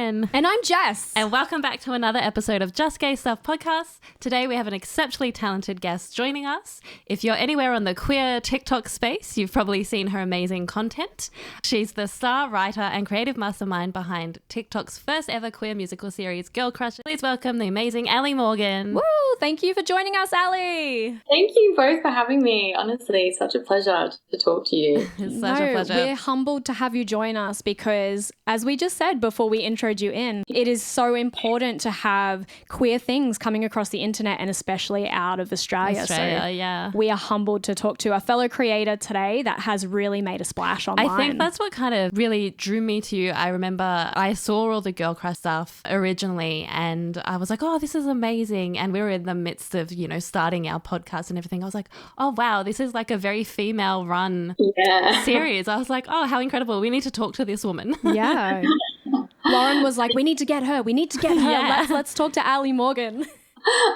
Morgan. And I'm Jess. And welcome back to another episode of Just Gay Stuff podcast. Today we have an exceptionally talented guest joining us. If you're anywhere on the queer TikTok space, you've probably seen her amazing content. She's the star writer and creative mastermind behind TikTok's first ever queer musical series, Girl Crush. Please welcome the amazing Ali Morgan. Woo! Thank you for joining us, Ali. Thank you both for having me. Honestly, such a pleasure to talk to you. It's such a pleasure. We're humbled to have you join us because, as we just said before we introed you in, it is so important to have queer things coming across the internet and especially out of Australia. Yeah. We are humbled to talk to a fellow creator today that has really made a splash online. I think that's what kind of really drew me to you. I remember I saw all the Girl Crush stuff originally and I was like, oh, this is amazing. And we were in the midst of, starting our podcast and everything. I was like, oh, wow, this is like a very female run series. I was like, oh, how incredible. We need to talk to this woman. Yeah. Lauren was like, we need to get her. Yeah. Let's talk to Ali Morgan.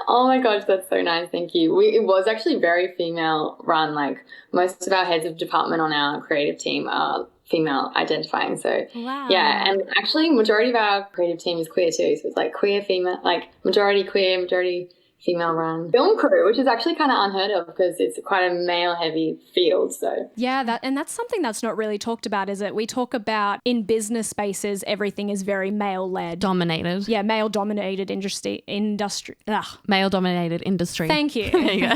Oh my gosh, that's so nice. Thank you. It was actually very female run. Like most of our heads of department on our creative team are female identifying. So yeah, and actually majority of our creative team is queer too. So it's like queer, female, like majority queer, majority female run film crew, which is actually kind of unheard of because it's quite a male heavy field. So yeah, that's something that's not really talked about, is it? We talk about in business spaces everything is very male led, Dominated. Yeah, male dominated industry. Male dominated industry. Thank you. There you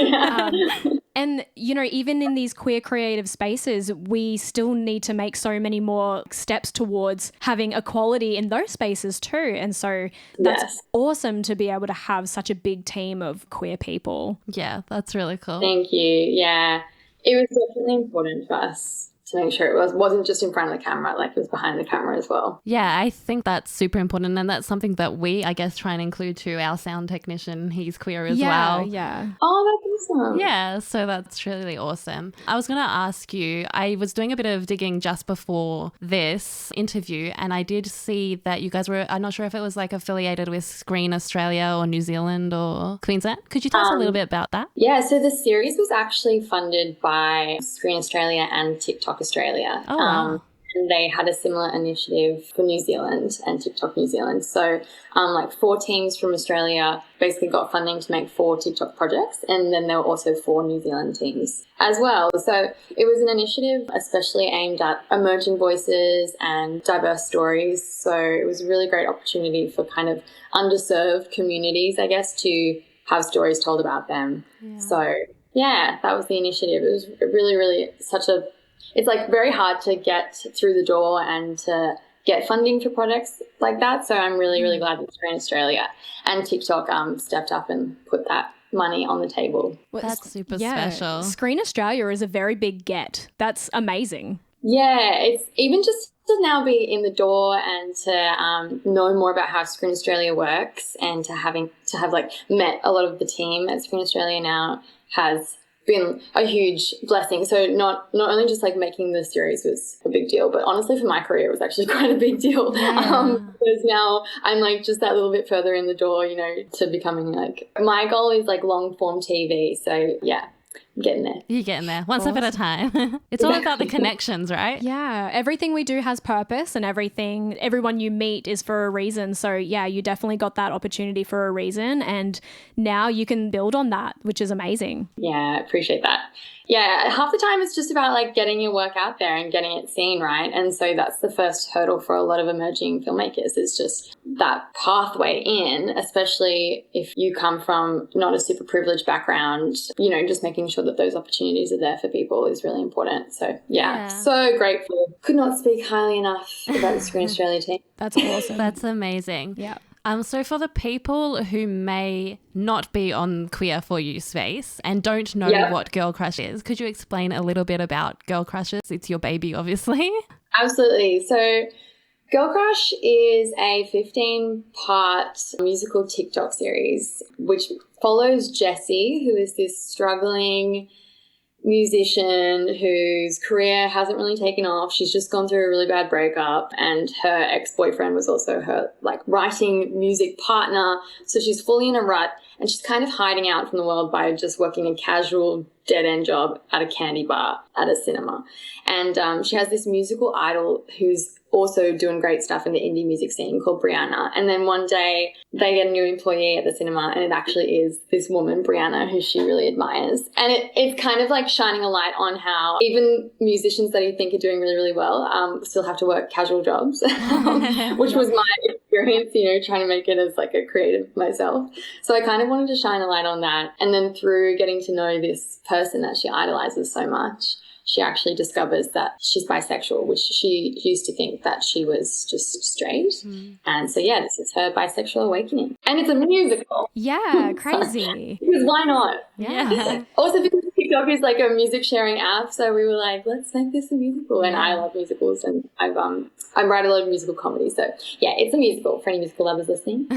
go. And, even in these queer creative spaces, we still need to make so many more steps towards having equality in those spaces too. And so that's awesome to be able to have such a big team of queer people. Yeah, that's really cool. Thank you. Yeah, it was definitely important for us to make sure it wasn't just in front of the camera, like it was behind the camera as well. Yeah, I think that's super important, and that's something that we, I guess, try and include to our sound technician. He's queer as well. Yeah. Oh, that's awesome. Yeah, so that's really awesome. I was going to ask you, I was doing a bit of digging just before this interview, and I did see that you guys were, I'm not sure if it was like affiliated with Screen Australia or New Zealand or Queensland. Could you tell us a little bit about that? Yeah, so the series was actually funded by Screen Australia and TikTok Australia. Oh, wow. And they had a similar initiative for New Zealand and TikTok New Zealand. So like 4 teams from Australia basically got funding to make 4 TikTok projects, and then there were also 4 New Zealand teams as well. So it was an initiative especially aimed at emerging voices and diverse stories. So it was a really great opportunity for kind of underserved communities, I guess, to have stories told about them. Yeah. So yeah, that was the initiative. It was really, really it's like very hard to get through the door and to get funding for projects like that. So I'm really, really glad that Screen Australia and TikTok stepped up and put that money on the table. Well, that's super special. Screen Australia is a very big get. That's amazing. Yeah, it's even just to now be in the door and to know more about how Screen Australia works, and to have like met a lot of the team at Screen Australia now has been a huge blessing. So not only just like making the series was a big deal, but honestly for my career it was actually quite a big deal. Because now I'm like just that little bit further in the door, to becoming like, my goal is like long form TV. So yeah, I'm getting there. You're getting there, one step at a time. It's all about the connections, right? Yeah, everything we do has purpose, and everyone you meet is for a reason. So yeah, you definitely got that opportunity for a reason, and now you can build on that, which is amazing. Yeah, I appreciate that. Yeah, half the time it's just about like getting your work out there and getting it seen, right? And so that's the first hurdle for a lot of emerging filmmakers, is just that pathway in, especially if you come from not a super privileged background, just making sure that those opportunities are there for people is really important. So yeah. So grateful. Could not speak highly enough about the Screen Australia team. That's awesome. That's amazing. Yeah. So for the people who may not be on Queer For You space and don't know what Girl Crush is, could you explain a little bit about Girl Crushes? It's your baby, obviously. Absolutely. So Girl Crush is a 15-part musical TikTok series which follows Jessie, who is this struggling musician whose career hasn't really taken off. She's just gone through a really bad breakup, and her ex-boyfriend was also her like writing music partner. So she's fully in a rut, and she's kind of hiding out from the world by just working a casual dead-end job at a candy bar at a cinema. And she has this musical idol who's also doing great stuff in the indie music scene called Brianna. And then one day they get a new employee at the cinema, and it actually is this woman, Brianna, who she really admires. And it's kind of like shining a light on how even musicians that you think are doing really, really well still have to work casual jobs, which was my experience, you know, trying to make it as like a creative myself. So I kind of wanted to shine a light on that. And then through getting to know this person that she idolizes so much, she actually discovers that she's bisexual, which she used to think that she was just straight. And so, yeah, this is her bisexual awakening. And it's a musical. Yeah, crazy. Because why not? Yeah. Also because TikTok is like a music sharing app, so we were like, let's make this a musical. And I love musicals, and I write a lot of musical comedy. So, yeah, it's a musical for any musical lovers listening.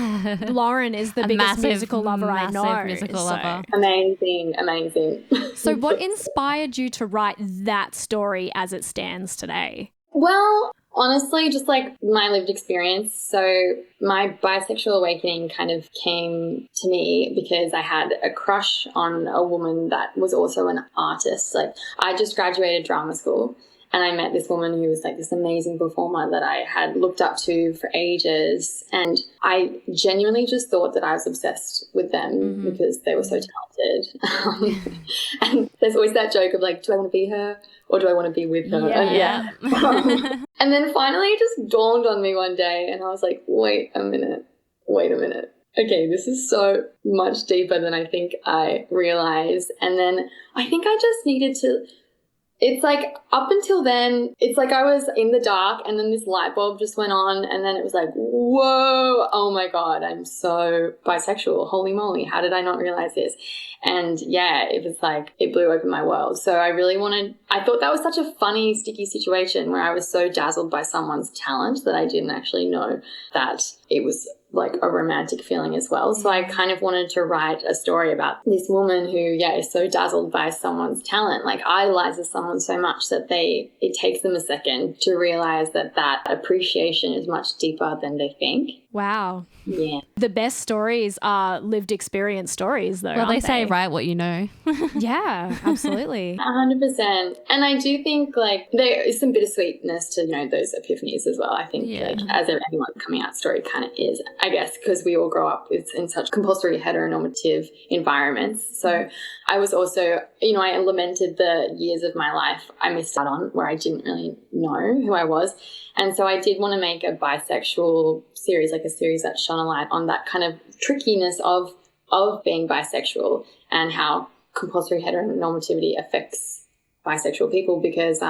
Lauren is the biggest musical lover I know. Musical lover. Amazing. So what inspired you to write that story as it stands today? Well, honestly, just like my lived experience. So my bisexual awakening kind of came to me because I had a crush on a woman that was also an artist. Like, I just graduated drama school, and I met this woman who was like this amazing performer that I had looked up to for ages. And I genuinely just thought that I was obsessed with them because they were so talented. And there's always that joke of like, do I want to be her or do I want to be with her? Yeah. And then finally it just dawned on me one day, and I was like, wait a minute. Okay, this is so much deeper than I think I realized. And then I think I just needed to... It's like up until then, it's like I was in the dark, and then this light bulb just went on, and then it was like, whoa, oh my God, I'm so bisexual. Holy moly, how did I not realize this? And yeah, it was like, it blew open my world. So I thought that was such a funny, sticky situation where I was so dazzled by someone's talent that I didn't actually know that it was like a romantic feeling as well. So I kind of wanted to write a story about this woman who, is so dazzled by someone's talent, like idolizes someone so much that it takes them a second to realize that appreciation is much deeper than they think. Wow. Yeah. The best stories are lived experience stories, though. Well, they aren't say write what you know. Yeah, absolutely. 100%. And I do think like there is some bittersweetness to, those epiphanies as well. I think like as anyone coming out story kind of is, I guess, because we all grow up in such compulsory heteronormative environments. So I was also, I lamented the years of my life I missed out on where I didn't really know who I was. And so I did want to make a bisexual series, like a series that shone a light on that kind of trickiness of being bisexual and how compulsory heteronormativity affects bisexual people, because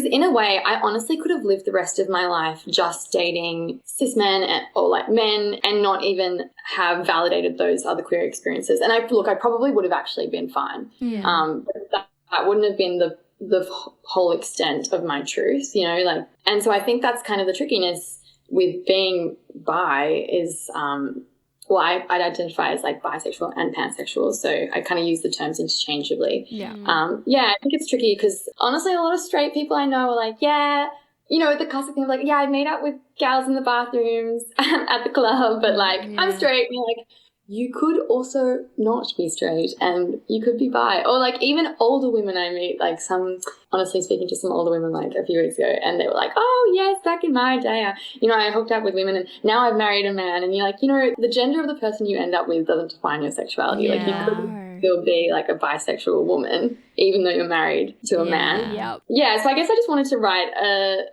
in a way I honestly could have lived the rest of my life just dating cis men or like men and not even have validated those other queer experiences. And I probably would have actually been fine. But that wouldn't have been the whole extent of my truth, and so I think that's kind of the trickiness with being bi is I'd identify as like bisexual and pansexual, so I kind of use the terms interchangeably. I think it's tricky because honestly a lot of straight people I know are like, the classic thing of like, I made out with gals in the bathrooms at the club, but like I'm straight. And you're like, you could also not be straight and you could be bi. Or like even older women I meet, like honestly speaking to some older women like a few weeks ago, and they were like, oh yes, back in my day, I hooked up with women and now I've married a man. And you're like, the gender of the person you end up with doesn't define your sexuality. Like you could still be like a bisexual woman even though you're married to a man. So I guess I just wanted to write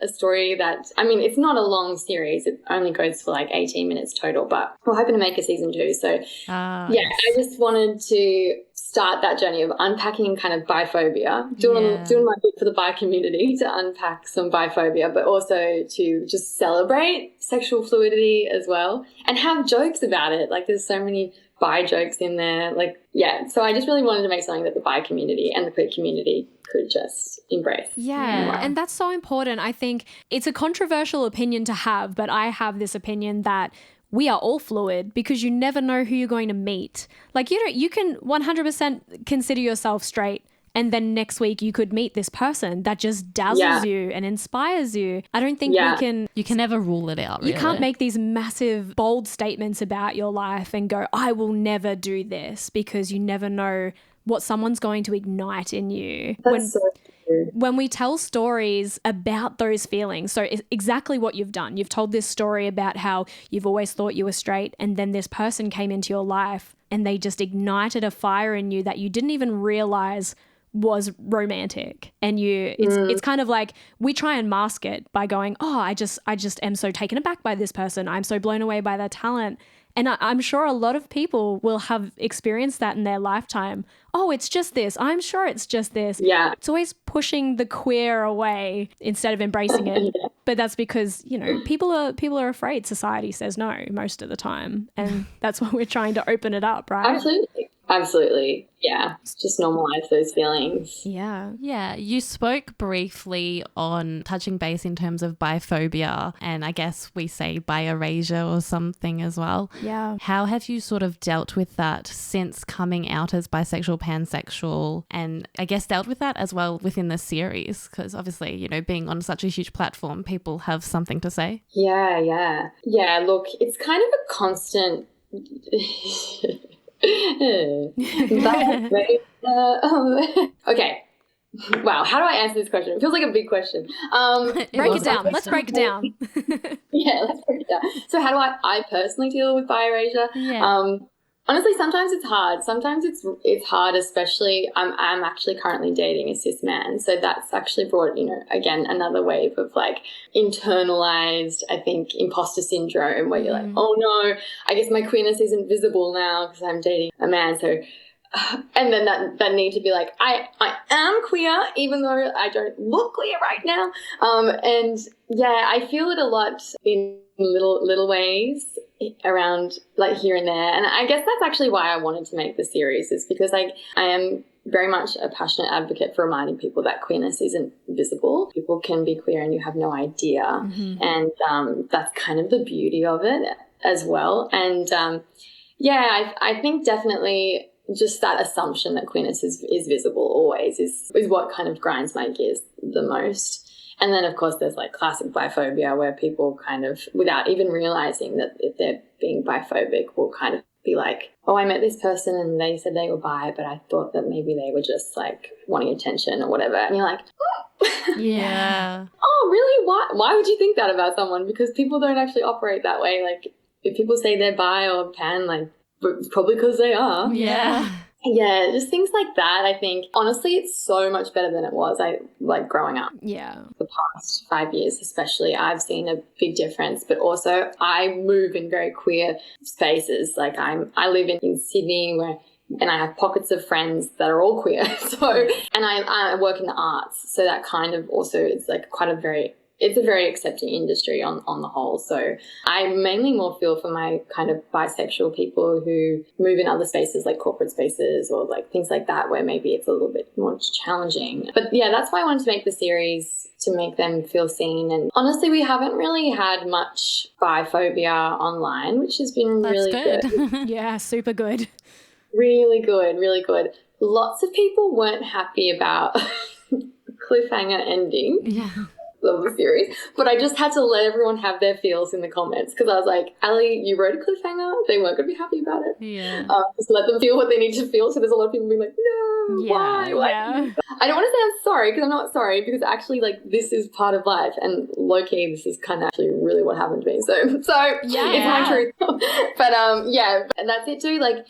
a story that, it's not a long series. It only goes for like 18 minutes total, but we're hoping to make a season 2. So I just wanted to start that journey of unpacking kind of biphobia, doing my bit for the bi community to unpack some biphobia, but also to just celebrate sexual fluidity as well and have jokes about it. Like there's so many bi jokes in there. So I just really wanted to make something that the bi community and the queer community could just embrace. And that's so important. I think it's a controversial opinion to have, but I have this opinion that we are all fluid because you never know who you're going to meet. Like you can 100% consider yourself straight, and then next week you could meet this person that just dazzles you and inspires you. I don't think you can never rule it out. You can't make these massive, bold statements about your life and go, I will never do this, because you never know what someone's going to ignite in you. That's so true. When we tell stories about those feelings, so it's exactly what you've done. You've told this story about how you've always thought you were straight, and then this person came into your life and they just ignited a fire in you that you didn't even realize was romantic. And it's kind of like we try and mask it by going, oh, I just am so taken aback by this person. I'm so blown away by their talent. And I'm sure a lot of people will have experienced that in their lifetime. Oh, it's just this. I'm sure it's just this. Yeah. It's always pushing the queer away instead of embracing it. Yeah. But that's because, people are afraid. Society says no most of the time. And that's why we're trying to open it up, right? Absolutely. Yeah. Just normalize those feelings. Yeah. Yeah. You spoke briefly on touching base in terms of biphobia, and I guess we say bi-erasure or something as well. Yeah. How have you sort of dealt with that since coming out as bisexual, pansexual, and I guess dealt with that as well within the series? Because obviously, being on such a huge platform, people have something to say. Yeah. Look, it's kind of a constant... Okay. Wow, how do I answer this question? It feels like a big question. Break it down. Let's break it down. Yeah, let's break it down. So how do I personally deal with bi-erasure? Yeah. Honestly, sometimes it's hard. Sometimes it's hard, especially I'm actually currently dating a cis man. So that's actually brought, again, another wave of like internalized, I think, imposter syndrome where you're like, oh no, I guess my queerness isn't visible now because I'm dating a man. So, and then that need to be like, I am queer, even though I don't look queer right now. And yeah, I feel it a lot in little ways around like here and there. And I guess that's actually why I wanted to make the series, is because I am very much a passionate advocate for reminding people that queerness isn't visible. People can be queer and you have no idea. Mm-hmm. And that's kind of the beauty of it as well. And I think definitely just that assumption that queerness is visible always is what kind of grinds my gears the most. And then, of course, there's like classic biphobia where people kind of, without even realizing that if they're being biphobic, will kind of be like, oh, I met this person and they said they were bi, but I thought that maybe they were just like wanting attention or whatever. And you're like, yeah. Oh, really? Why would you think that about someone? Because people don't actually operate that way. Like if people say they're bi or pan, like probably because they are. Yeah. Yeah, just things like that. I think, honestly, it's so much better than it was, growing up. Yeah. The past 5 years especially, I've seen a big difference. But also, I move in very queer spaces. Like, I live in Sydney and I have pockets of friends that are all queer. And I work in the arts. So that kind of also is like it's a very accepting industry on the whole. So I mainly more feel for my kind of bisexual people who move in other spaces like corporate spaces or like things like that where maybe it's a little bit more challenging. But yeah, that's why I wanted to make the series, to make them feel seen. And honestly, we haven't really had much biphobia online, which has been really good. Yeah, super good. Really good, really good. Lots of people weren't happy about cliffhanger ending. Yeah. Of the series, but I just had to let everyone have their feels in the comments because I was like, Ali, you wrote a cliffhanger, they weren't going to be happy about it. Yeah. Just let them feel what they need to feel. So there's a lot of people being like, no, why? Yeah. I don't want to say I'm sorry because I'm not sorry, because actually like this is part of life, and low-key this is kind of actually really what happened to me. So yeah, it's my truth. But yeah, and that's it too. Like,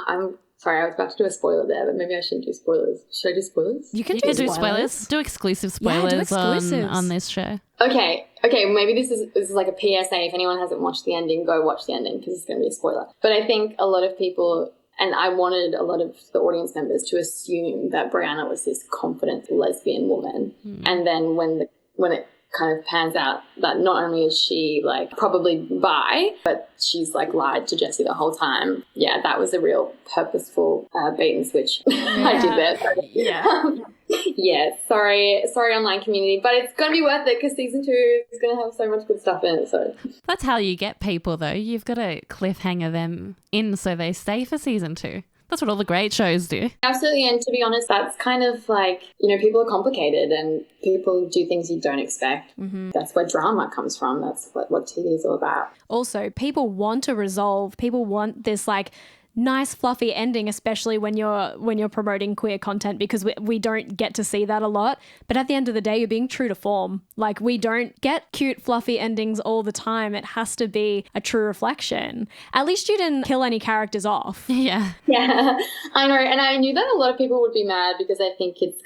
I'm sorry, I was about to do a spoiler there, but maybe I shouldn't do spoilers. Should I do spoilers? You can do spoilers. Do exclusive spoilers on this show. Okay, maybe this is like a PSA. If anyone hasn't watched the ending, go watch the ending because it's going to be a spoiler. But I think a lot of people, and I wanted a lot of the audience members to assume that Brianna was this confident lesbian woman. And then when it kind of pans out that not only is she like probably bi, but she's like lied to Jessie the whole time. Yeah, that was a real purposeful bait and switch I did there. Yeah. Yeah, sorry online community, but it's going to be worth it because season 2 is going to have so much good stuff in it. So that's how you get people though. You've got to cliffhanger them in so they stay for season 2. That's what all the great shows do. Absolutely. And to be honest, that's kind of like, people are complicated and people do things you don't expect. Mm-hmm. That's where drama comes from. That's what TV is all about. Also, people want to resolve. People want this like nice fluffy ending, especially when you're promoting queer content, because we don't get to see that a lot. But at the end of the day, you're being true to form. Like, we don't get cute fluffy endings all the time. It has to be a true reflection. At least you didn't kill any characters off. Yeah. Yeah, I know. And I knew that a lot of people would be mad because I think it's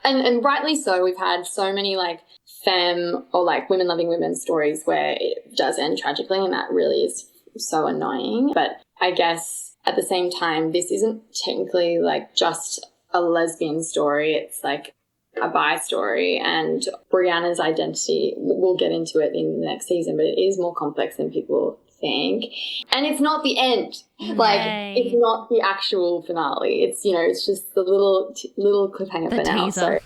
and rightly so. We've had so many like femme or like women loving women stories where it does end tragically, and that really is so annoying. But I guess at the same time, this isn't technically like just a lesbian story. It's like a bi story, and Brianna's identity, we'll get into it in the next season, but it is more complex than people think. And it's not the end. Like, it's not the actual finale. It's, you know, it's just the little cliffhanger for now. So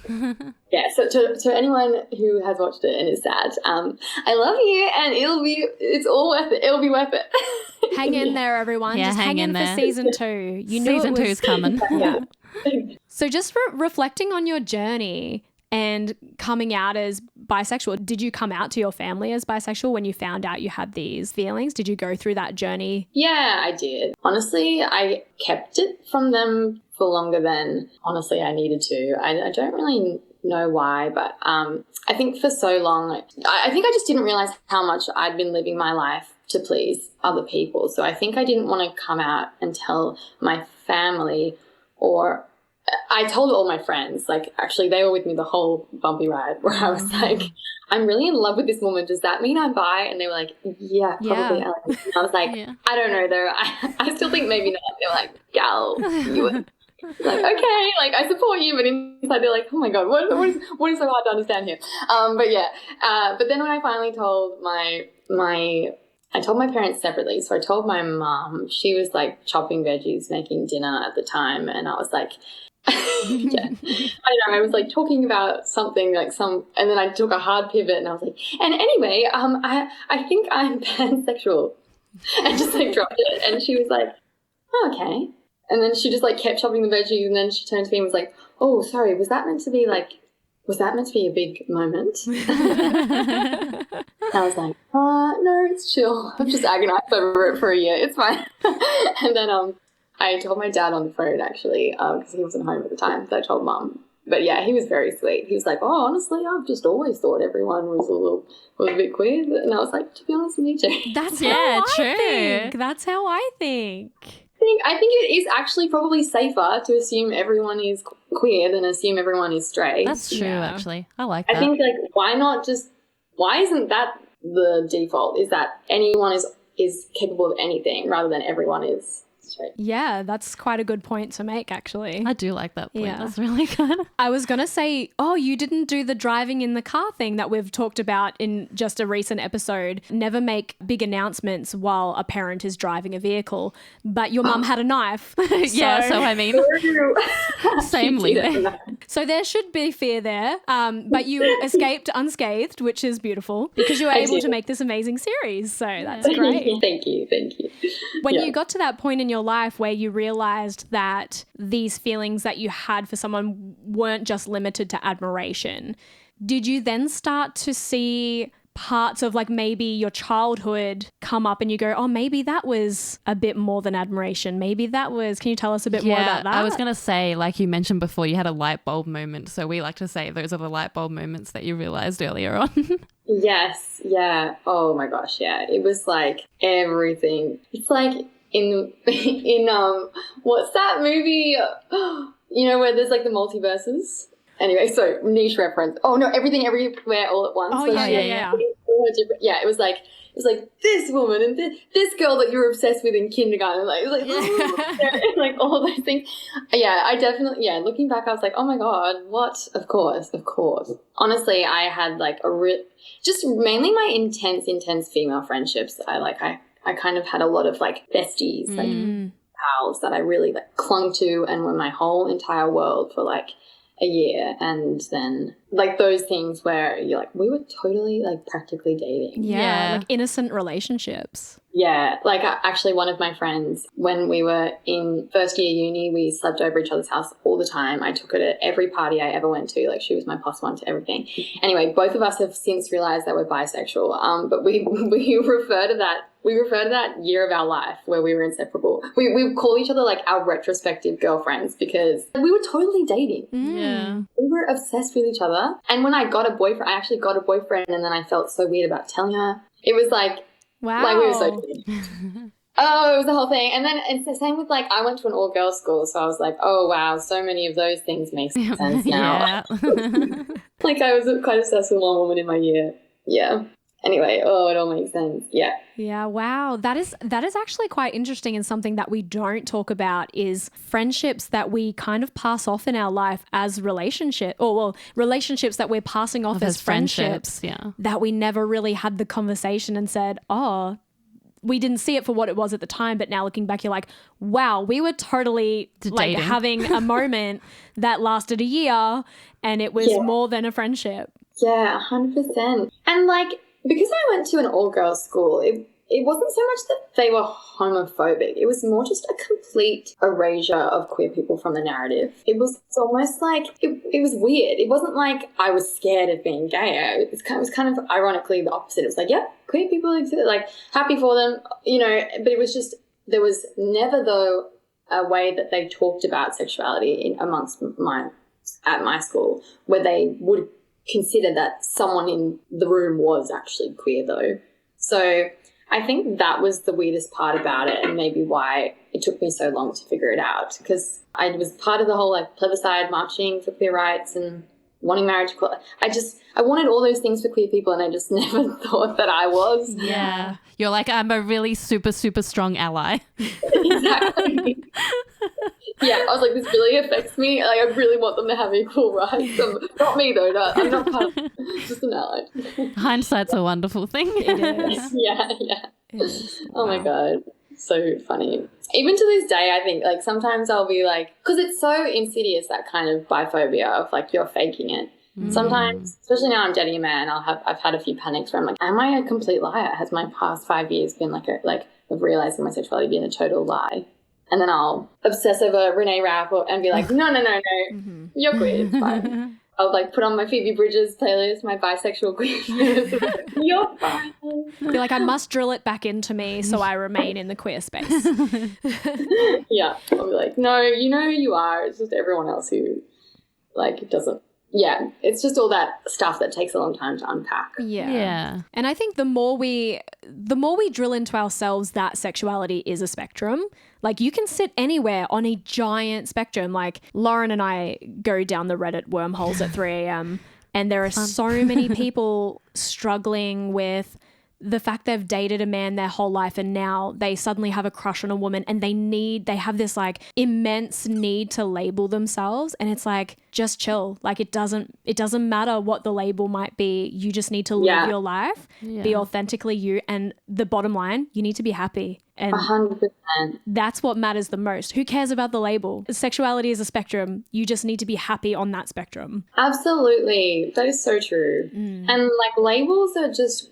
yeah, so to anyone who has watched it and is sad, I love you, and it's all worth it. It'll be worth it. Hang in there, everyone. Yeah, just hang in there for season 2. You knew season 2 is coming. Yeah. So just reflecting on your journey and coming out as bisexual, did you come out to your family as bisexual when you found out you had these feelings? Did you go through that journey? Yeah, I did. Honestly, I kept it from them for longer than honestly I needed to. I don't really know why, but I think for so long, I think I just didn't realize how much I'd been living my life to please other people. So I think I didn't want to come out and tell my family, or I told all my friends. Like, actually, they were with me the whole bumpy ride, where I was like, I'm really in love with this woman. Does that mean I'm bi? And they were like, yeah, probably. Yeah. And I was like, I don't know though. I still think maybe not. They were like, gal, you were like, okay, like, I support you, but inside they're like, oh my God, what is so hard to understand here? But yeah, but then when I finally told I told my parents separately. So I told my mom. She was like chopping veggies, making dinner at the time, and I was like, yeah, I don't know. I was like talking about something like and then I took a hard pivot, and I was like, and anyway, I think I'm pansexual, and just like dropped it. And she was like, oh, okay. And then she just like kept chopping the veggies, and then she turned to me and was like, oh, sorry, was that meant to be a big moment? I was like, no, it's chill. I've just agonized over it for a year. It's fine. And then I told my dad on the phone, actually, because he wasn't home at the time. So I told Mum. But yeah, he was very sweet. He was like, oh, honestly, I've just always thought everyone was a bit queer. And I was like, to be honest, me too. That's how I think. That's how I think. I think it is actually probably safer to assume everyone is queer than assume everyone is straight. That's true, actually. I like that. I think, like, why isn't that the default? Is that anyone is capable of anything rather than everyone is straight? Yeah, that's quite a good point to make, actually. I do like that point. Yeah. That's really good. I was going to say, you didn't do the driving in the car thing that we've talked about in just a recent episode. Never make big announcements while a parent is driving a vehicle, but your mum had a knife. Yeah, so I mean, same lead. So there should be fear there, but you escaped unscathed, which is beautiful because you were able to make this amazing series. So that's great. Thank you. When you got to that point in your life where you realized that these feelings that you had for someone weren't just limited to admiration, did you then start to see parts of like maybe your childhood come up and you go, oh, maybe that was a bit more than admiration. Maybe that was, can you tell us a bit more about that? I was going to say, like you mentioned before, you had a light bulb moment. So we like to say those are the light bulb moments that you realized earlier on. Yes. Yeah. Oh my gosh. Yeah. It was like everything. It's like in what's that movie? You know, where there's like the multiverses. Anyway, so niche reference. Oh no, Everything Everywhere All at Once. Oh yeah. Yeah, it was like this woman and this girl that you were obsessed with in kindergarten. Like, it was like, like all those things. Yeah, I definitely, looking back, I was like, oh my God, what? Of course. Honestly, I had like just mainly my intense female friendships. I kind of had a lot of like besties, like pals that I really like clung to and were my whole entire world for like a year. And then like those things where you're like, we were totally like practically dating. Yeah. Like innocent relationships. Yeah. Like actually one of my friends, when we were in first year uni, we slept over each other's house all the time. I took her to every party I ever went to. Like she was my +1 to everything. Anyway, both of us have since realized that we're bisexual. But we refer to that we refer to that year of our life where we were inseparable. We call each other like our retrospective girlfriends because we were totally dating. Yeah. We were obsessed with each other. And when I got a boyfriend, I actually got a boyfriend, and then I felt so weird about telling her. It was like, Wow. like we were so oh, it was the whole thing. And then it's the same with like, I went to an all-girls school, so I was like, oh wow, so many of those things make sense now. Like I was quite obsessed with one woman in my year. Yeah. Anyway, it all makes sense. Yeah. Yeah, wow. That is actually quite interesting, and something that we don't talk about is friendships that we kind of pass off in our life as relationships that we're passing off as friendships. Yeah. That we never really had the conversation and said, oh, we didn't see it for what it was at the time, but now looking back, you're like, wow, we were totally like having a moment that lasted a year, and it was more than a friendship. Yeah, 100%. And like, because I went to an all-girls school, it wasn't so much that they were homophobic. It was more just a complete erasure of queer people from the narrative. It was almost like, it was weird. It wasn't like I was scared of being gay. It was kind of ironically the opposite. It was like, yeah, queer people exist, like happy for them, you know, but it was just, there was never though a way that they talked about sexuality at my school where they would consider that someone in the room was actually queer though. So I think that was the weirdest part about it, and maybe why it took me so long to figure it out, because I was part of the whole like plebiscite marching for queer rights and wanting marriage equality. I wanted all those things for queer people, and I just never thought that I was. Yeah. You're like, I'm a really super, super strong ally. Exactly. Yeah, I was like, this really affects me. Like, I really want them to have equal rights. Not me, though. No, I'm not part of just an ally. Hindsight's a wonderful thing. It is. Yeah. It is. Oh, my God. So funny. Even to this day, I think, like, sometimes I'll be like, because it's so insidious, that kind of biphobia of, like, you're faking it. Sometimes, especially now I'm dating a man, I've had a few panics where I'm like, am I a complete liar? Has my past 5 years been of realizing my sexuality being a total lie? And then I'll obsess over Renee Rapp and be like, no, you're queer, it's fine. I'll like put on my Phoebe Bridgers playlist, my bisexual queer playlist. You're fine. You're like, I must drill it back into me so I remain in the queer space. Yeah. I'll be like, no, you know who you are. It's just everyone else who like doesn't. Yeah, it's just all that stuff that takes a long time to unpack. Yeah. And I think the more we drill into ourselves that sexuality is a spectrum, like you can sit anywhere on a giant spectrum. Like Lauren and I go down the Reddit wormholes at 3 a.m. and there are so many people struggling with the fact they've dated a man their whole life and now they suddenly have a crush on a woman and they have this like immense need to label themselves, and it's like, just chill. Like it doesn't matter what the label might be. You just need to live your life, be authentically you, and the bottom line, you need to be happy. And 100%. That's what matters the most. Who cares about the label? Sexuality is a spectrum. You just need to be happy on that spectrum. Absolutely. That is so true. And like labels are just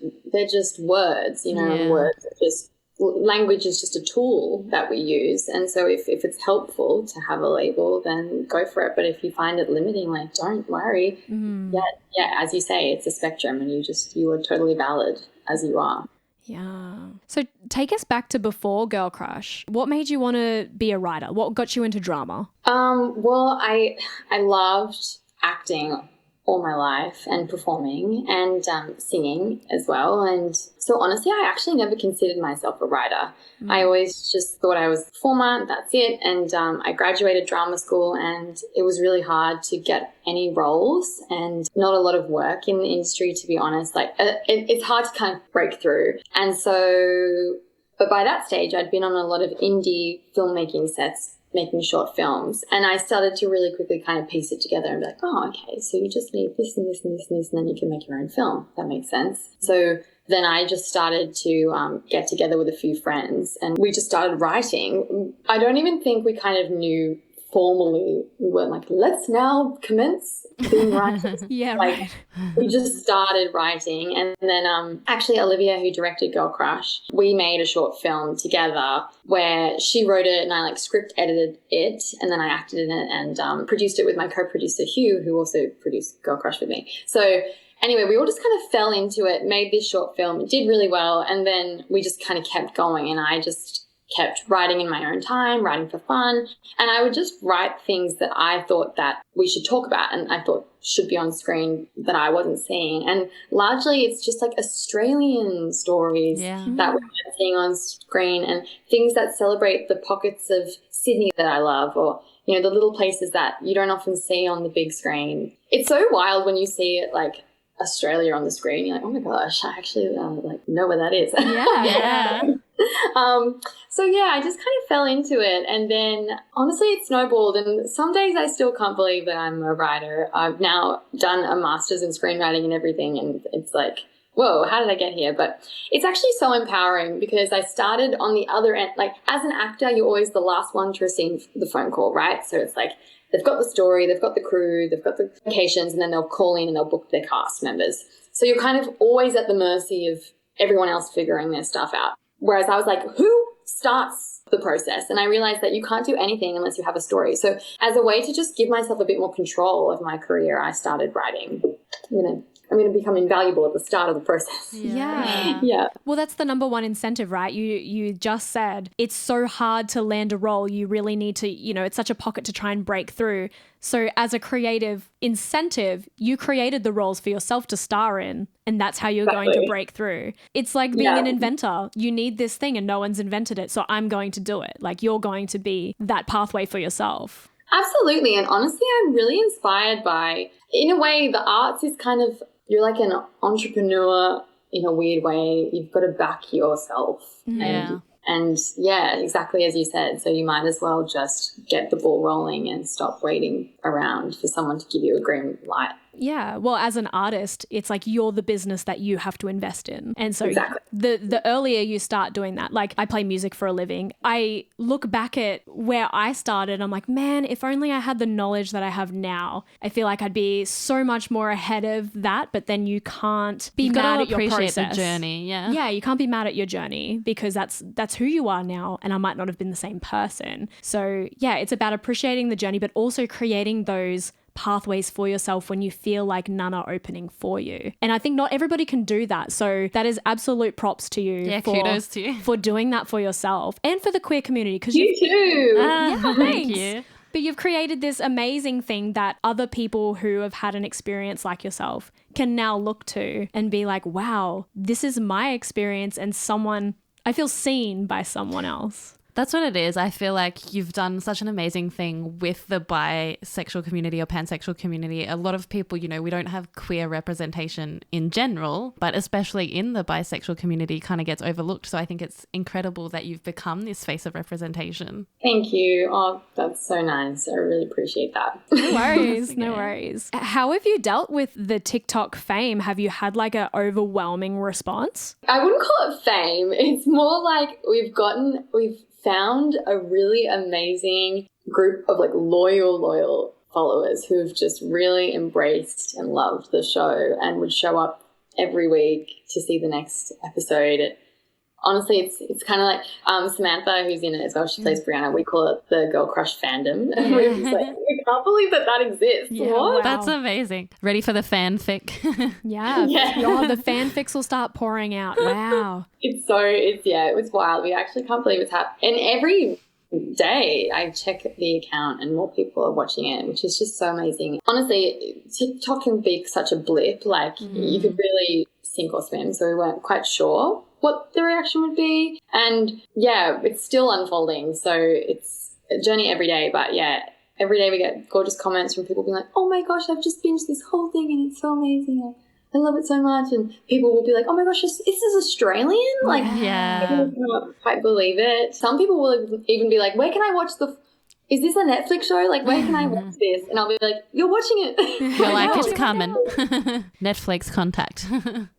words, you know, words are just, language is just a tool that we use. And so if it's helpful to have a label, then go for it. But if you find it limiting, like, don't worry. Yeah, as you say, it's a spectrum and you are totally valid as you are. Yeah. So take us back to before Girl Crush. What made you want to be a writer? What got you into drama? Well, I loved acting all my life and performing and singing as well. And so honestly, I actually never considered myself a writer. I always just thought I was a performer, that's it. And I graduated drama school and it was really hard to get any roles and not a lot of work in the industry, to be honest. Like it's hard to kind of break through. And so, but by that stage, I'd been on a lot of indie filmmaking sets, making short films. And I started to really quickly kind of piece it together and be like, oh, okay, so you just need this and this and this and this, and then you can make your own film. That makes sense. So then I just started to get together with a few friends and we just started writing. I don't even think we kind of knew formally. We weren't like, let's now commence being writers. Right. We just started writing. And then actually Olivia, who directed Girl Crush, we made a short film together where she wrote it and I like script edited it and then I acted in it and produced it with my co-producer Hugh, who also produced Girl Crush with me. So, anyway, we all just kind of fell into it, made this short film. It did really well. And then we just kind of kept going, and I just kept writing in my own time, writing for fun. And I would just write things that I thought that we should talk about and I thought should be on screen that I wasn't seeing. And largely it's just like Australian stories that we're seeing on screen, and things that celebrate the pockets of Sydney that I love, or, you know, the little places that you don't often see on the big screen. It's so wild when you see it, like, Australia on the screen. You're like, oh my gosh, I actually know where that is. So yeah, I just kind of fell into it, and then honestly it snowballed, and some days I still can't believe that I'm a writer. I've now done a master's in screenwriting and everything, and it's like, whoa, how did I get here? But it's actually so empowering because I started on the other end. Like, as an actor, you're always the last one to receive the phone call, right? So it's like, they've got the story, they've got the crew, they've got the locations, and then they'll call in and they'll book their cast members. So you're kind of always at the mercy of everyone else figuring their stuff out. Whereas I was like, who starts the process? And I realized that you can't do anything unless you have a story. So as a way to just give myself a bit more control of my career, I started writing. I'm going to become invaluable at the start of the process. Yeah. Well, that's the number one incentive, right? You just said it's so hard to land a role. You really need to, it's such a pocket to try and break through. So as a creative incentive, you created the roles for yourself to star in, and that's how you're going to break through. It's like being an inventor. You need this thing and no one's invented it, so I'm going to do it. Like, you're going to be that pathway for yourself. Absolutely. And honestly, I'm really inspired by, in a way, the arts is kind of, you're like an entrepreneur in a weird way. You've got to back yourself. And yeah, exactly as you said. So you might as well just get the ball rolling and stop waiting around for someone to give you a green light. Yeah. Well, as an artist, it's like you're the business that you have to invest in. And so the earlier you start doing that, like, I play music for a living. I look back at where I started. I'm like, man, if only I had the knowledge that I have now, I feel like I'd be so much more ahead of that. But then you can't be mad at your process. The journey. Yeah, you can't be mad at your journey because that's who you are now. And I might not have been the same person. So yeah, it's about appreciating the journey, but also creating those pathways for yourself when you feel like none are opening for you. And I think not everybody can do that. So that is absolute props to you. Yeah, kudos to you. For doing that for yourself and for the queer community. You too. Yeah, thanks. Thank you. But you've created this amazing thing that other people who have had an experience like yourself can now look to and be like, wow, this is my experience, and I feel seen by someone else. That's what it is. I feel like you've done such an amazing thing with the bisexual community or pansexual community. A lot of people, we don't have queer representation in general, but especially in the bisexual community kind of gets overlooked. So I think it's incredible that you've become this face of representation. Thank you. Oh, that's so nice. I really appreciate that. No worries. No worries. How have you dealt with the TikTok fame? Have you had like an overwhelming response? I wouldn't call it fame. It's more like we've found a really amazing group of like loyal followers who've just really embraced and loved the show and would show up every week to see the next episode. Honestly, it's kind of like Samantha, who's in it as well. She plays Brianna. We call it the girl crush fandom. And we're just like, we can't believe that exists. Yeah, what? wow. That's amazing. Ready for the fanfic? Yeah. The fanfics will start pouring out. Wow. It was wild. We actually can't believe it's happened. And every day I check the account and more people are watching it, which is just so amazing. Honestly, TikTok can be such a blip. Like, you could really sink or swim. So we weren't quite sure what the reaction would be. And yeah, it's still unfolding. So it's a journey every day. But yeah, every day we get gorgeous comments from people being like, oh my gosh, I've just binged this whole thing and it's so amazing. I love it so much. And people will be like, oh my gosh, is this Australian? Like, people cannot quite believe it. Some people will even be like, where can I watch is this a Netflix show? Like, where can I watch this? And I'll be like, you're watching it. You're like, it's coming. Netflix contact.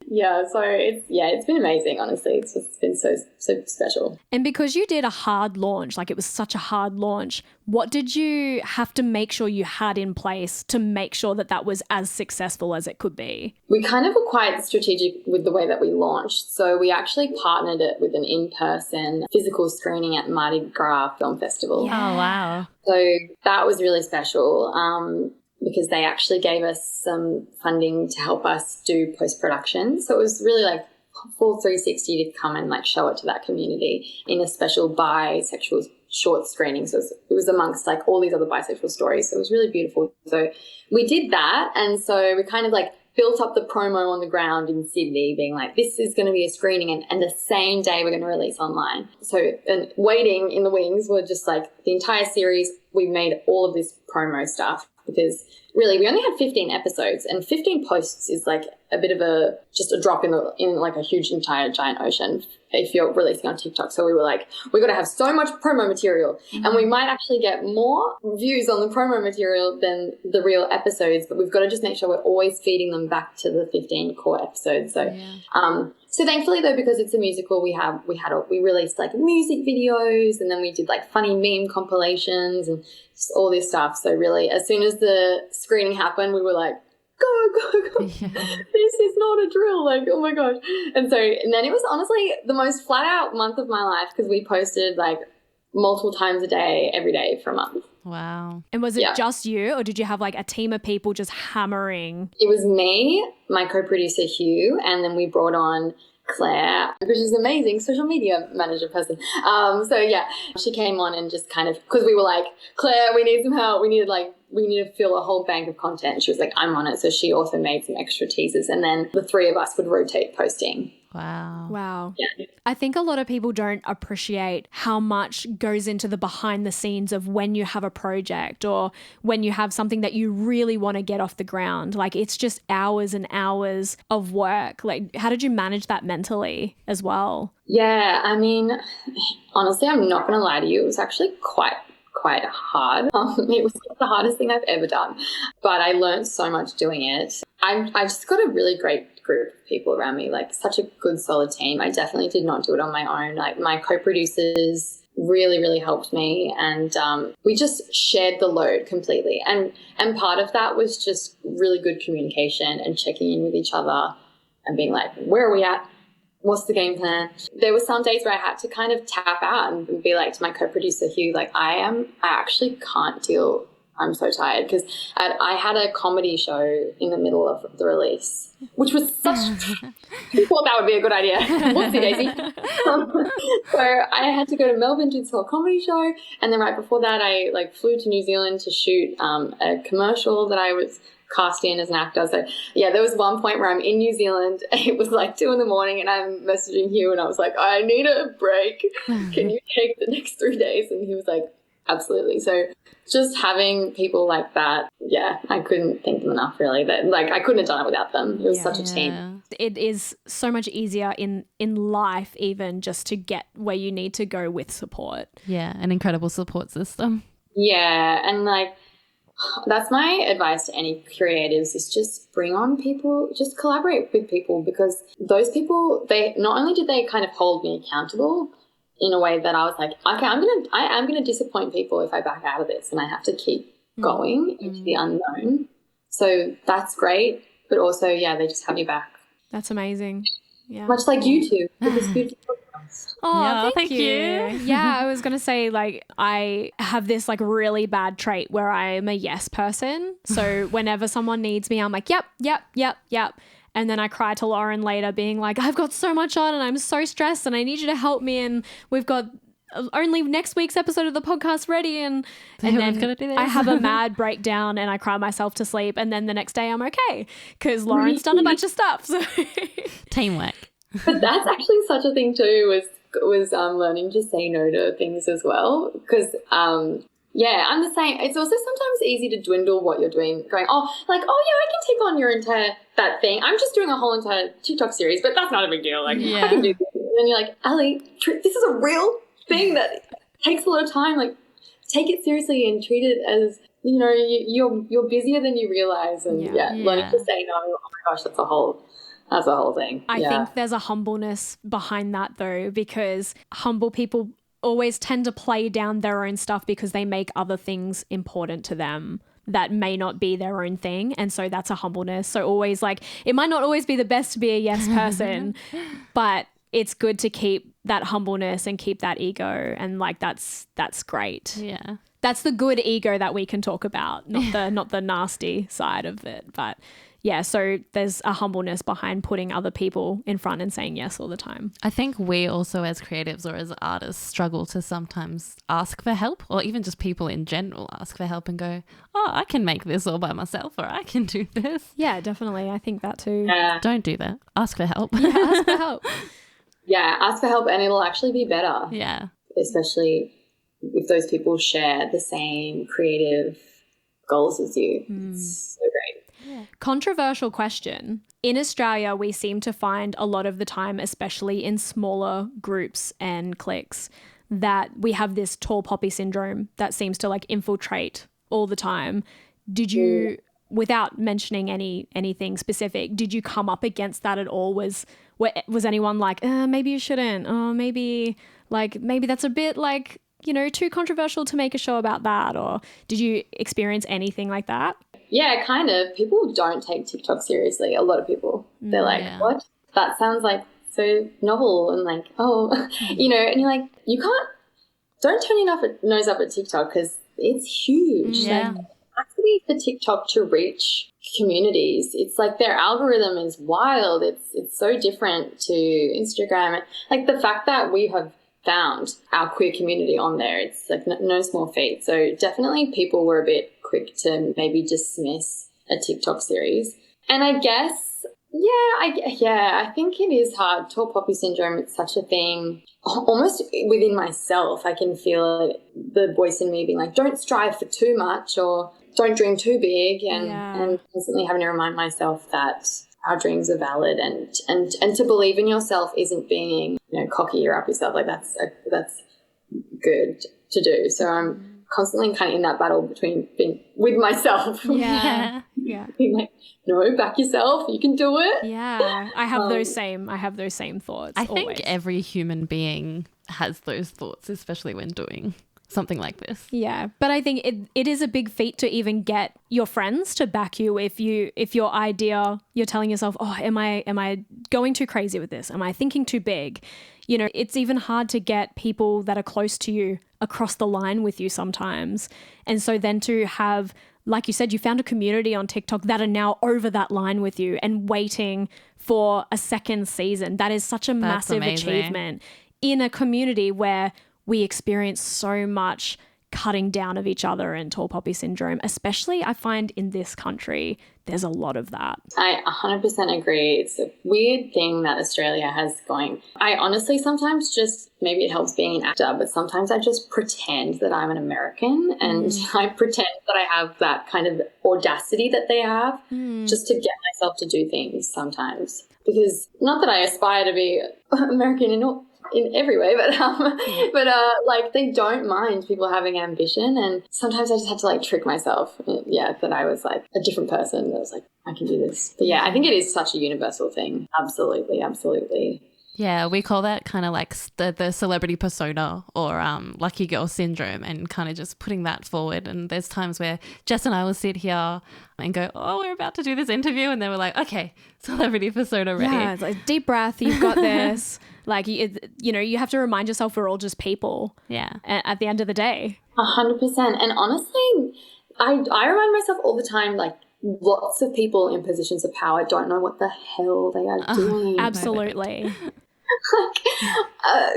Yeah, so it's been amazing, honestly. It's just been so special. And because you did a hard launch, like it was such a hard launch, what did you have to make sure you had in place to make sure that was as successful as it could be? We kind of were quite strategic with the way that we launched. So we actually partnered it with an in-person physical screening at Mardi Gras Film Festival. Yeah. Oh, wow. So that was really special. because they actually gave us some funding to help us do post-production. So it was really like full 360 to come and like show it to that community in a special bisexual short screening. So it was amongst like all these other bisexual stories. So it was really beautiful. So we did that. And so we kind of like built up the promo on the ground in Sydney, being like, this is going to be a screening, and the same day we're going to release online. So, and waiting in the wings were just like the entire series. We made all of this promo stuff because really we only had 15 episodes, and 15 posts is like a bit of just a drop in like a huge entire giant ocean if you're releasing on TikTok. So we were like, we got to have so much promo material, and we might actually get more views on the promo material than the real episodes, but we've got to just make sure we're always feeding them back to the 15 core episodes. So, so thankfully though, because it's a musical, we released like music videos, and then we did like funny meme compilations and just all this stuff. So really, as soon as the screening happened, we were like, go. Yeah. This is not a drill. Like, oh my gosh. And then it was honestly the most flat out month of my life, because we posted like multiple times a day, every day for a month. Wow. And was it just you, or did you have like a team of people just hammering? It was me, my co-producer Hugh, and then we brought on Claire, which is amazing, social media manager person. So yeah, she came on and just kind of, because we were like, Claire, we need some help. We need to fill a whole bank of content. And she was like, I'm on it. So she also made some extra teasers, and then the three of us would rotate posting. Wow. Yeah. I think a lot of people don't appreciate how much goes into the behind the scenes of when you have a project or when you have something that you really want to get off the ground. Like, it's just hours and hours of work. Like, how did you manage that mentally as well? Yeah, I mean, honestly, I'm not going to lie to you. It was actually quite hard. It was the hardest thing I've ever done, but I learned so much doing it. I've just got a really great group of people around me, like such a good solid team. I definitely did not do it on my own. Like, my co-producers really, really helped me, and we just shared the load completely. And part of that was just really good communication and checking in with each other and being like, where are we at? What's the game plan? There were some days where I had to kind of tap out and be like to my co-producer Hugh, like, I actually can't deal. I'm so tired, because I had a comedy show in the middle of the release, which was who thought that would be a good idea? Whoopsie daisy. So I had to go to Melbourne to do this whole comedy show, and then right before that I like flew to New Zealand to shoot a commercial that I was cast in as an actor. So yeah, there was one point where I'm in New Zealand, it was like 2 a.m, and I'm messaging Hugh and I was like, I need a break. Can you take the next 3 days? And he was like, absolutely. So just having people like that, yeah, I couldn't thank them enough, really. That, like, I couldn't have done it without them. It was such a team. It is so much easier in life, even just to get where you need to go with support. Yeah, an incredible support system. Yeah, and like, that's my advice to any creatives, is just bring on people, just collaborate with people, because those people, they not only did they kind of hold me accountable in a way that I was like, okay, I am gonna disappoint people if I back out of this, and I have to keep going into the unknown. So that's great, but also, yeah, they just have your back. That's amazing. Yeah, much like you two with this beautiful podcast. Oh, yeah, thank you. Yeah, I was gonna say, like, I have this like really bad trait where I'm a yes person. So whenever someone needs me, I'm like, yep. And then I cry to Lauren later being like, I've got so much on and I'm so stressed and I need you to help me, and we've got only next week's episode of the podcast ready, and then I have a mad breakdown and I cry myself to sleep, and then the next day I'm okay because Lauren's done a bunch of stuff. So teamwork. But that's actually such a thing too, was learning to say no to things as well, because yeah, I'm the same. It's also sometimes easy to dwindle what you're doing, going, oh yeah, I can take on your entire that thing. I'm just doing a whole entire TikTok series, but that's not a big deal. Like, I can do this. And then you're like, Ali, this is a real thing that takes a lot of time. Like, take it seriously and treat it as, you know, you're busier than you realize. And learning to say no. Oh my gosh, that's a whole thing. I think there's a humbleness behind that though, because humble people always tend to play down their own stuff because they make other things important to them that may not be their own thing. And so that's a humbleness. So always, like, it might not always be the best to be a yes person, but it's good to keep that humbleness and keep that ego. And like, that's great. Yeah. that's the good ego that we can talk about, not the nasty side of it. But yeah, so there's a humbleness behind putting other people in front and saying yes all the time. I think we also as creatives or as artists struggle to sometimes ask for help, or even just people in general ask for help and go, oh, I can make this all by myself, or I can do this. Yeah, definitely. I think that too. Yeah. Don't do that. Ask for help. Yeah, ask for help. Yeah, ask for help and it'll actually be better. Yeah. Especially if those people share the same creative goals as you. It's so great. Yeah. Controversial question. In Australia, we seem to find a lot of the time, especially in smaller groups and cliques, that we have this tall poppy syndrome that seems to like infiltrate all the time. Did you, without mentioning anything specific, did you come up against that at all? Was anyone like, maybe you shouldn't, or maybe that's a bit like, you know, too controversial to make a show about that? Or did you experience anything like that? Yeah, kind of. People don't take TikTok seriously. A lot of people. They're like, what? That sounds like so novel and like, oh, you know, and you're like, don't turn your nose up at TikTok because it's huge. Yeah. Like, actually for TikTok to reach communities, it's like their algorithm is wild. It's so different to Instagram. Like the fact that we have found our queer community on there, it's like no small feat. So definitely people were a bit quick to maybe dismiss a TikTok series. And I guess, I think it is hard. Tall poppy syndrome, it's such a thing. Almost within myself, I can feel the voice in me being like, don't strive for too much or don't dream too big, and constantly having to remind myself that our dreams are valid and to believe in yourself isn't being, you know, cocky or up yourself. Like that's good to do. So I'm constantly kind of in that battle between being with myself. Yeah. Being like, no, back yourself. You can do it. Yeah. I have those same thoughts. I think always. every human being has those thoughts, especially when doing something like this. Yeah, but I think it is a big feat to even get your friends to back you if your idea, you're telling yourself, oh, am I going too crazy with this? Am I thinking too big? You know, it's even hard to get people that are close to you across the line with you sometimes. And so then to have, like you said, you found a community on TikTok that are now over that line with you and waiting for a second season. That is such a massive achievement in a community where we experience so much cutting down of each other and tall poppy syndrome, especially I find in this country, there's a lot of that. I 100% agree. It's a weird thing that Australia has going. I honestly sometimes just, maybe it helps being an actor, but sometimes I just pretend that I'm an American and I pretend that I have that kind of audacity that they have just to get myself to do things sometimes. Because not that I aspire to be American in every way, but like they don't mind people having ambition, and sometimes I just had to like trick myself, that I was like a different person. That was like, I can do this. But yeah, I think it is such a universal thing. Absolutely. Yeah, we call that kind of like the celebrity persona or lucky girl syndrome, and kind of just putting that forward. And there's times where Jess and I will sit here and go, oh, we're about to do this interview, and then we're like, okay, celebrity persona ready. Yeah, it's like deep breath, you've got this. Like, you know, you have to remind yourself we're all just people. Yeah. At the end of the day. 100%. And honestly, I remind myself all the time, like, lots of people in positions of power don't know what the hell they are doing. Absolutely.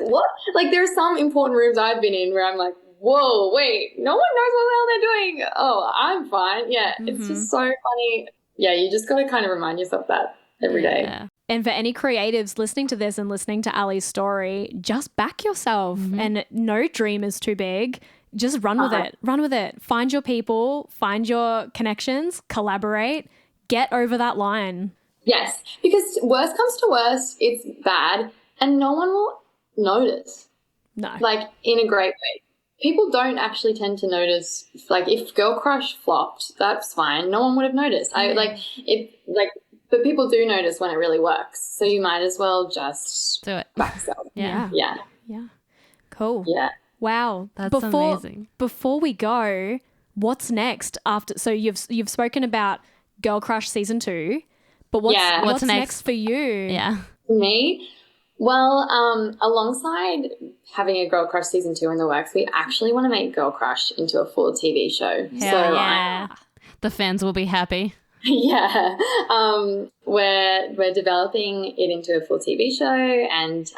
What? Like, there are some important rooms I've been in where I'm like, whoa, wait, no one knows what the hell they're doing. Oh, I'm fine. Yeah, it's just so funny. Yeah, you just got to kind of remind yourself that every day. Yeah. And for any creatives listening to this and listening to Ali's story, just back yourself and no dream is too big. Just run with it. Run with it. Find your people, find your connections, collaborate, get over that line. Yes, because worst comes to worst, it's bad and no one will notice. No. Like, in a great way. People don't actually tend to notice. Like, if Girl Crush flopped, that's fine. No one would have noticed. But people do notice when it really works. So you might as well just do it. Back yourself. Yeah. Cool. Yeah. Wow. That's amazing. Before we go, what's next after? So you've spoken about Girl Crush season 2, but what's next for you? Yeah. For me, Well, alongside having a Girl Crush season 2 in the works, we actually want to make Girl Crush into a full TV show. Hell yeah. The fans will be happy. Yeah. We're developing it into a full TV show, and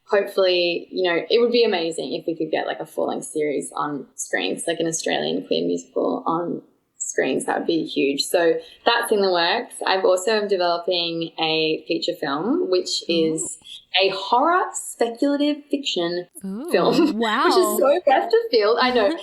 hopefully, it would be amazing if we could get like a full-length series on screens, like an Australian queer musical on screens. That would be huge. So that's in the works. I've also am developing a feature film, which is a horror speculative fiction film. Wow. Which is so left of field. I know.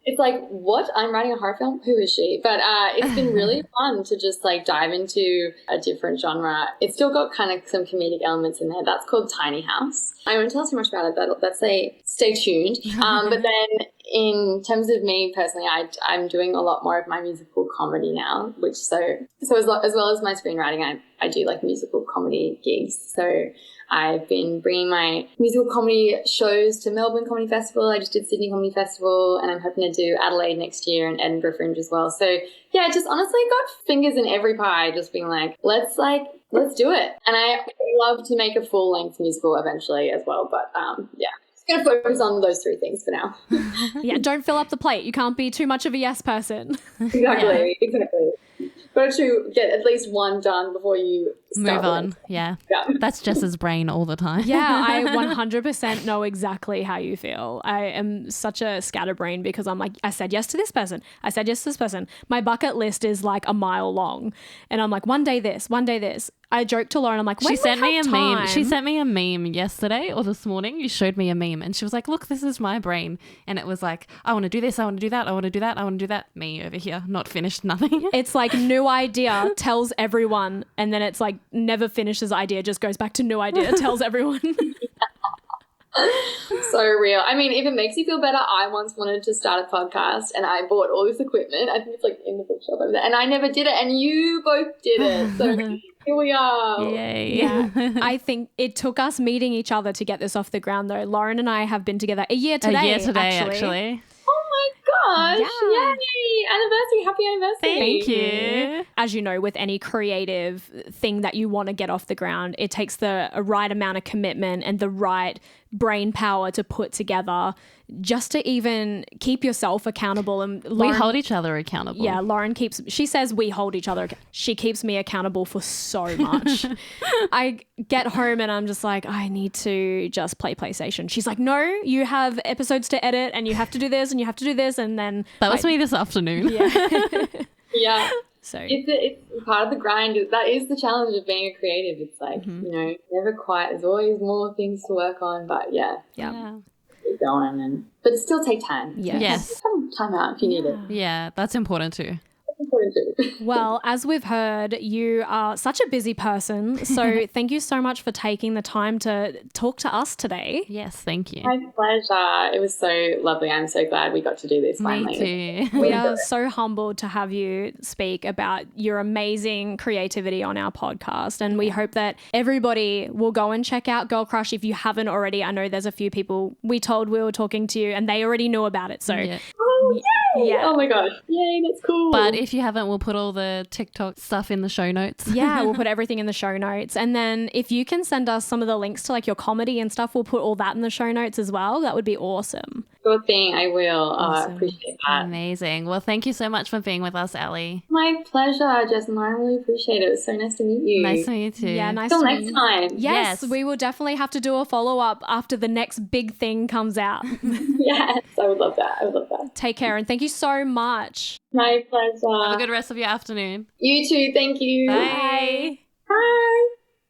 It's like, what? I'm writing a horror film? Who is she? But it's been really fun to just like dive into a different genre. It's still got kind of some comedic elements in there. That's called Tiny House. I won't tell too much about it, but stay tuned. But then in terms of me personally, I'm doing a lot more of my musical comedy now, which so as well as my screenwriting, I do like musical comedy gigs. So I've been bringing my musical comedy shows to Melbourne Comedy Festival. I just did Sydney Comedy Festival, and I'm hoping to do Adelaide next year and Edinburgh Fringe as well. So yeah, just honestly got fingers in every pie, just being like, let's do it. And I love to make a full-length musical eventually as well. But yeah, just going to focus on those 3 things for now. Yeah, don't fill up the plate. You can't be too much of a yes person. Exactly. Got to get at least one done before you start move on. Yeah. That's Jess's brain all the time. Yeah, I 100% know exactly how you feel. I am such a scatterbrain because I'm like, I said yes to this person. I said yes to this person. My bucket list is like a mile long. And I'm like, one day this, one day this. I joked to Lauren, I'm like, she sent me a meme. She sent me a meme yesterday or this morning. You showed me a meme and she was like, look, this is my brain. And it was like, I want to do this. I want to do that. I want to do that. I want to do that. Me over here, not finished, nothing. It's like new idea, tells everyone. And then it's like never finishes idea, just goes back to new idea, tells everyone. So real. I mean, if it makes you feel better, I once wanted to start a podcast and I bought all this equipment. I think it's like in the bookshop over there. And I never did it. And you both did it. So here we are. Yay. Yeah. I think it took us meeting each other to get this off the ground though. Lauren and I have been together a year today, actually. Oh my gosh. Yeah. Yay. Anniversary. Happy anniversary. Thank you. As you know, with any creative thing that you want to get off the ground, it takes the right amount of commitment and the right brain power to put together just to even keep yourself accountable. And Lauren, we hold each other accountable. Yeah, Lauren she says we hold each other. She keeps me accountable for so much. I get home and I'm just like, I need to just play PlayStation. She's like, no, you have episodes to edit and you have to do this and you have to do this. And then that was me this afternoon. Yeah. Yeah. So it's part of the grind. That is the challenge of being a creative. It's like, never quite. There's always more things to work on, but yeah. Keep going but it still take time. Yes. Have time out if you need it. Yeah, that's important too. Well, as we've heard, you are such a busy person. So thank you so much for taking the time to talk to us today. Yes, thank you. My pleasure. It was so lovely. I'm so glad we got to do this finally. Me too. We are so humbled to have you speak about your amazing creativity on our podcast. And we hope that everybody will go and check out Girl Crush if you haven't already. I know there's a few people we told we were talking to you and they already knew about it. So Oh, yay! Yeah. Oh my gosh. Yay, that's cool. But if you haven't, we'll put all the TikTok stuff in the show notes. Yeah, we'll put everything in the show notes. And then if you can send us some of the links to like your comedy and stuff, we'll put all that in the show notes as well. That would be awesome. Sure thing, I will. Awesome. I appreciate that. Amazing. Well, thank you so much for being with us, Ali. My pleasure, Jess. I really appreciate it. It was so nice to meet you. Nice to meet you too. Yeah, nice Till to next meet you. time. Yes, we will definitely have to do a follow-up after the next big thing comes out. Yes, I would love that. Take care and thank you so much. My pleasure. Have a good rest of your afternoon. You too. Thank you. Bye. Bye.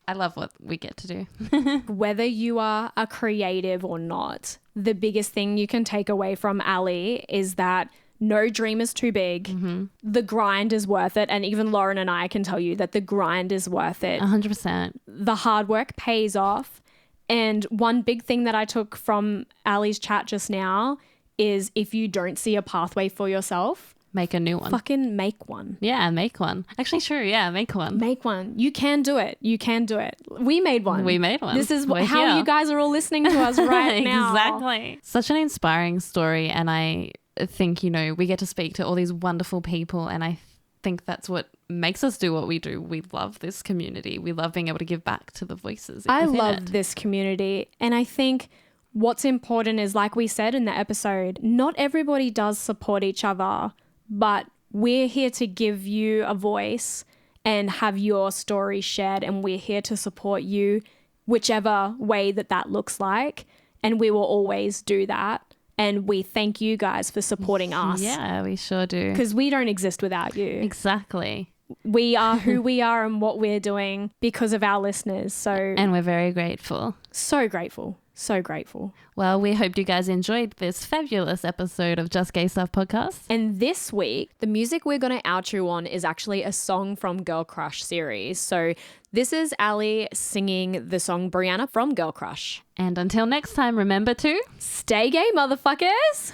I love what we get to do. Whether you are a creative or not, the biggest thing you can take away from Ali is that no dream is too big. Mm-hmm. The grind is worth it. And even Lauren and I can tell you that the grind is worth it. 100%. The hard work pays off. And one big thing that I took from Ali's chat just now is if you don't see a pathway for yourself, make a new one. Fucking make one. Yeah, make one. Actually, true. Yeah, make one. Make one. You can do it. You can do it. We made one. We made one. This is We're how here. you guys are all listening to us right now. Exactly. Such an inspiring story. And I think, we get to speak to all these wonderful people. And I think that's what makes us do what we do. We love this community. We love being able to give back to the voices. I within love it. this community. And I think what's important is, like we said in the episode, not everybody does support each other, but we're here to give you a voice and have your story shared. And we're here to support you whichever way that looks like. And we will always do that. And we thank you guys for supporting us. Yeah, we sure do. Because we don't exist without you. Exactly. We are who we are and what we're doing because of our listeners. And we're very grateful. So grateful. So grateful. Well, we hope you guys enjoyed this fabulous episode of Just Gay Stuff podcast. And this week, the music we're going to outro on is actually a song from Girl Crush series. So this is Ali singing the song Brianna from Girl Crush. And until next time, remember to stay gay, motherfuckers!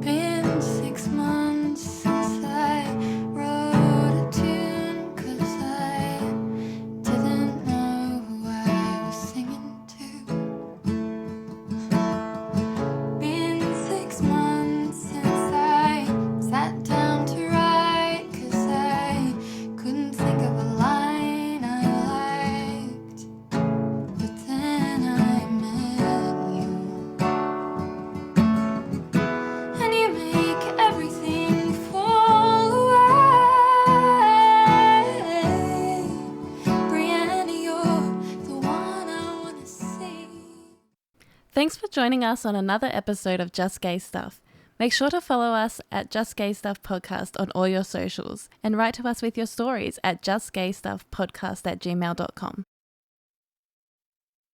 Been 6 months since I wrote a tune, 'cause I didn't know who I was singing to. Been 6 months since I sat down to write, 'cause I couldn't think of a line I liked. But then I met you, and you make everything fall away. Brianna, you're the one I want to see. Thanks for joining us on another episode of Just Gay Stuff. Make sure to follow us at Just Gay Stuff Podcast on all your socials and write to us with your stories at justgaystuffpodcast@gmail.com.